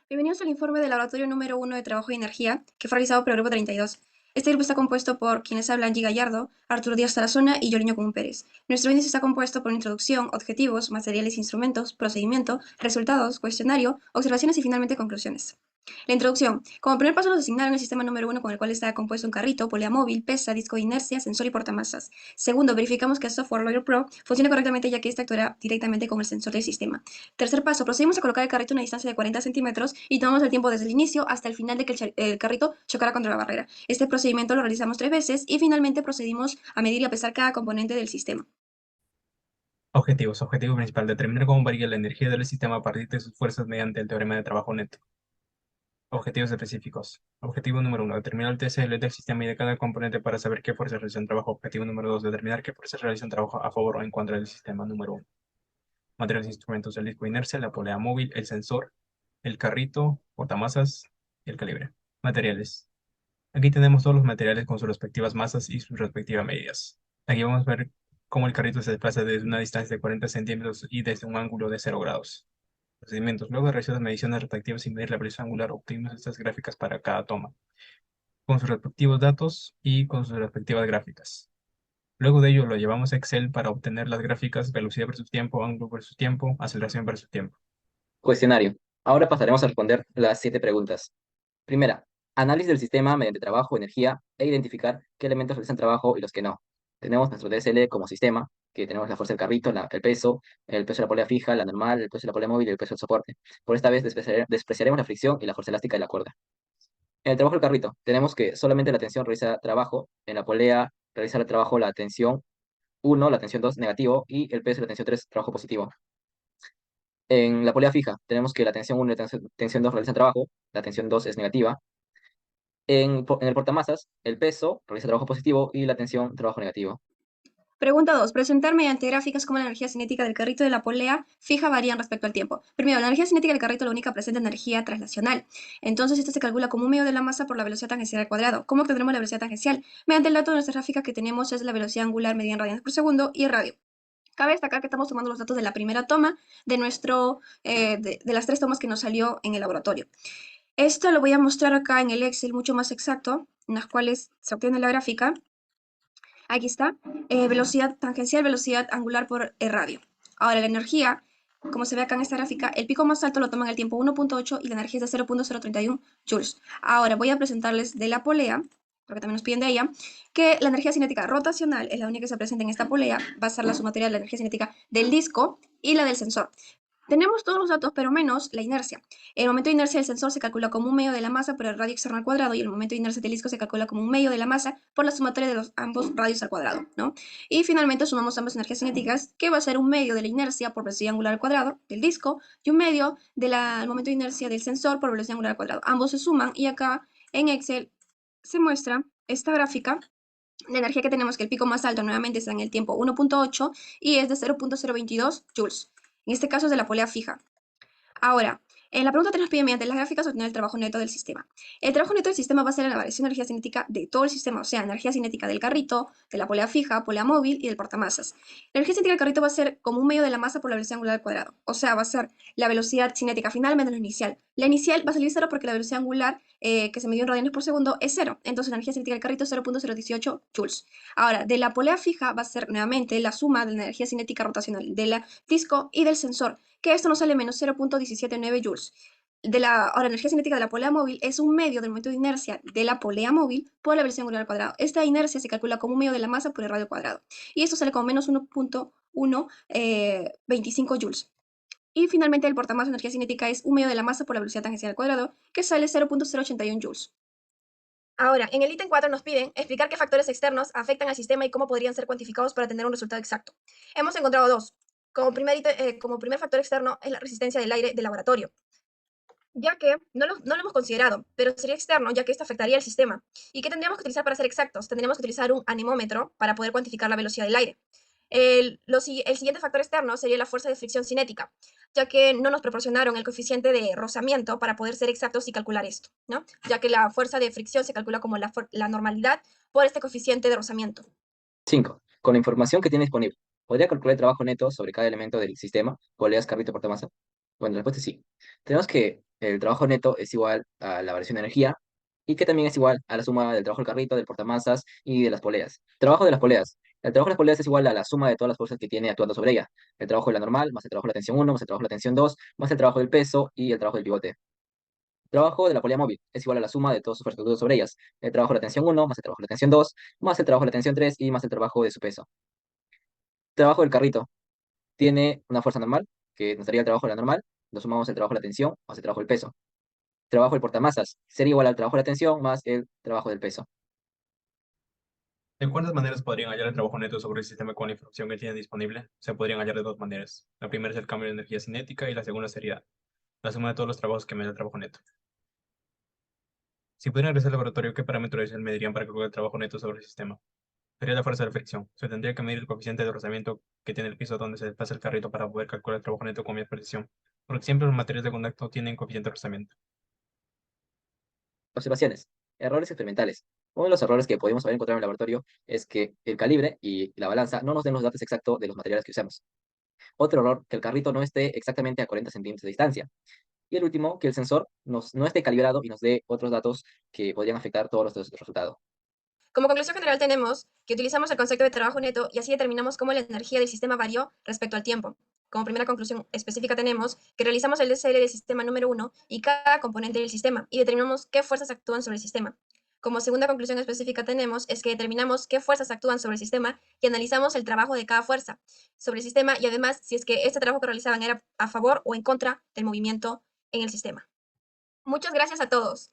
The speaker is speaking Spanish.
Bienvenidos al informe del laboratorio número 1 de trabajo y energía, que fue realizado por el grupo 32. Este grupo está compuesto por quienes hablan Angie Gallardo, Arturo Díaz Tarazona y Yoriño Común Pérez. Nuestro índice está compuesto por introducción, objetivos, materiales, instrumentos, procedimiento, resultados, cuestionario, observaciones y finalmente conclusiones. La introducción. Como primer paso nos asignaron el sistema número 1 con el cual está compuesto un carrito, polea móvil, pesa, disco de inercia, sensor y portamasas. Segundo, verificamos que el software Lawyer Pro funcione correctamente ya que este actuará directamente con el sensor del sistema. Tercer paso, procedimos a colocar el carrito a una distancia de 40 centímetros y tomamos el tiempo desde el inicio hasta el final de que el carrito chocara contra la barrera. Este procedimiento lo realizamos 3 veces y finalmente procedimos a medir y a pesar cada componente del sistema. Objetivos. Objetivo principal. Determinar cómo varía la energía del sistema a partir de sus fuerzas mediante el teorema de trabajo neto. Objetivos específicos. Objetivo número 1. Determinar el TSL del sistema y de cada componente para saber qué fuerzas realizan trabajo. Objetivo número 2. Determinar qué fuerzas realizan trabajo a favor o en contra del sistema número 1. Materiales e instrumentos. El disco de inercia, la polea móvil, el sensor, el carrito, portamasas y el calibre. Materiales. Aquí tenemos todos los materiales con sus respectivas masas y sus respectivas medidas. Aquí vamos a ver cómo el carrito se desplaza desde una distancia de 40 centímetros y desde un ángulo de 0 grados. Procedimientos. Luego de realizar las mediciones respectivas y medir la presión angular, obtuvimos estas gráficas para cada toma, con sus respectivos datos y con sus respectivas gráficas. Luego de ello lo llevamos a Excel para obtener las gráficas velocidad versus tiempo, ángulo versus tiempo, aceleración versus tiempo. Cuestionario. Ahora pasaremos a responder las 7 preguntas. Primera, análisis del sistema mediante trabajo, energía e identificar qué elementos realizan trabajo y los que no. Tenemos nuestro DSL como sistema, que tenemos la fuerza del carrito, el peso de la polea fija, la normal, el peso de la polea móvil y el peso del soporte. Por esta vez despreciaremos la fricción y la fuerza elástica de la cuerda. En el trabajo del carrito, tenemos que solamente la tensión realiza trabajo, en la polea realiza el trabajo la tensión 1, la tensión 2 negativo y el peso de la tensión 3 trabajo positivo. En la polea fija, tenemos que la tensión 1 y la tensión 2 realizan trabajo, la tensión 2 es negativa. En el portamasas, el peso realiza trabajo positivo y la tensión trabajo negativo. Pregunta 2. Presentar mediante gráficas cómo la energía cinética del carrito de la polea fija varían respecto al tiempo. Primero, la energía cinética del carrito la única presenta energía traslacional. Entonces, esta se calcula como un medio de la masa por la velocidad tangencial al cuadrado. ¿Cómo obtendremos la velocidad tangencial? Mediante el dato de nuestra gráfica que tenemos es la velocidad angular medida en radianes por segundo y el radio. Cabe destacar que estamos tomando los datos de la primera toma de las 3 tomas que nos salió en el laboratorio. Esto lo voy a mostrar acá en el Excel mucho más exacto, en las cuales se obtiene la gráfica. Aquí está, velocidad tangencial, velocidad angular por radio. Ahora, la energía, como se ve acá en esta gráfica, el pico más alto lo toma en el tiempo 1.8 y la energía es de 0.031 joules. Ahora voy a presentarles de la polea, porque también nos piden de ella, que la energía cinética rotacional es la única que se presenta en esta polea, va a ser la sumatoria de la energía cinética del disco y la del sensor. Tenemos todos los datos, pero menos la inercia. El momento de inercia del sensor se calcula como un medio de la masa por el radio externo al cuadrado y el momento de inercia del disco se calcula como un medio de la masa por la sumatoria de los ambos radios al cuadrado, ¿no? Y finalmente sumamos ambas energías cinéticas, que va a ser un medio de la inercia por velocidad angular al cuadrado del disco y un medio del momento de inercia del sensor por velocidad angular al cuadrado. Ambos se suman y acá en Excel se muestra esta gráfica. La energía que tenemos, que el pico más alto nuevamente está en el tiempo 1.8 y es de 0.022 joules. En este caso es de la polea fija. Ahora, en la pregunta 3 nos pide mediante las gráficas obtener el trabajo neto del sistema. El trabajo neto del sistema va a ser la variación de energía cinética de todo el sistema, o sea, energía cinética del carrito, de la polea fija, polea móvil y del portamasas. La energía cinética del carrito va a ser como un medio de la masa por la velocidad angular al cuadrado, o sea, va a ser la velocidad cinética final menos la inicial. La inicial va a salir cero porque la velocidad angular que se midió en radianes por segundo es cero, entonces la energía cinética del carrito es 0.018 joules. Ahora, de la polea fija va a ser nuevamente la suma de la energía cinética rotacional del disco y del sensor, que esto nos sale menos 0.179 joules. Ahora, energía cinética de la polea móvil es un medio del momento de inercia de la polea móvil por la velocidad angular al cuadrado. Esta inercia se calcula como un medio de la masa por el radio al cuadrado. Y esto sale como menos 1.125 joules. Y finalmente el portamasa de energía cinética es un medio de la masa por la velocidad tangencial al cuadrado, que sale 0.081 joules. Ahora, en el ítem 4 nos piden explicar qué factores externos afectan al sistema y cómo podrían ser cuantificados para tener un resultado exacto. Hemos encontrado dos. Como primer factor externo es la resistencia del aire del laboratorio, ya que no lo hemos considerado, pero sería externo, ya que esto afectaría al sistema. ¿Y qué tendríamos que utilizar para ser exactos? Tendríamos que utilizar un anemómetro para poder cuantificar la velocidad del aire. El siguiente factor externo sería la fuerza de fricción cinética, ya que no nos proporcionaron el coeficiente de rozamiento para poder ser exactos y calcular esto, ¿no? Ya que la fuerza de fricción se calcula como la normalidad por este coeficiente de rozamiento. 5. Con la información que tiene disponible, ¿podría calcular el trabajo neto sobre cada elemento del sistema? Poleas, carrito, portamasa. Bueno, la respuesta es sí. Tenemos que el trabajo neto es igual a la variación de energía y que también es igual a la suma del trabajo del carrito, del portamasas y de las poleas. Trabajo de las poleas. El trabajo de las poleas es igual a la suma de todas las fuerzas que tiene actuando sobre ella. El trabajo de la normal, más el trabajo de la tensión 1, más el trabajo de la tensión 2, más el trabajo del peso y el trabajo del pivote. Trabajo de la polea móvil es igual a la suma de todos sus fuerzas que actúan sobre ellas. El trabajo de la tensión 1, más el trabajo de la tensión 2, más el trabajo de la tensión 3 y más el trabajo de su peso. Trabajo del carrito. Tiene una fuerza normal, que nos daría el trabajo de la normal, lo sumamos el trabajo de la tensión más el trabajo del peso. Trabajo del portamasas sería igual al trabajo de la tensión más el trabajo del peso. ¿De cuántas maneras podrían hallar el trabajo neto sobre el sistema con la información que tienen disponible? Se podrían hallar de dos maneras. La primera es el cambio de energía cinética y la segunda sería la suma de todos los trabajos que me da el trabajo neto. Si pudieran regresar al laboratorio, ¿qué parámetros medirían para calcular el trabajo neto sobre el sistema? Sería la fuerza de fricción. Se tendría que medir el coeficiente de rozamiento que tiene el piso donde se desplaza el carrito para poder calcular el trabajo neto con más precisión, porque siempre los materiales de contacto tienen coeficiente de rozamiento. Observaciones. Errores experimentales. Uno de los errores que podemos haber encontrado en el laboratorio es que el calibre y la balanza no nos den los datos exactos de los materiales que usamos. Otro error, que el carrito no esté exactamente a 40 centímetros de distancia. Y el último, que el sensor no esté calibrado y nos dé otros datos que podrían afectar todos los resultados. Como conclusión general tenemos que utilizamos el concepto de trabajo neto y así determinamos cómo la energía del sistema varió respecto al tiempo. Como primera conclusión específica tenemos que realizamos el DCL del sistema número 1 y cada componente del sistema y determinamos qué fuerzas actúan sobre el sistema. Como segunda conclusión específica tenemos es que determinamos qué fuerzas actúan sobre el sistema y analizamos el trabajo de cada fuerza sobre el sistema y además si es que este trabajo que realizaban era a favor o en contra del movimiento en el sistema. Muchas gracias a todos.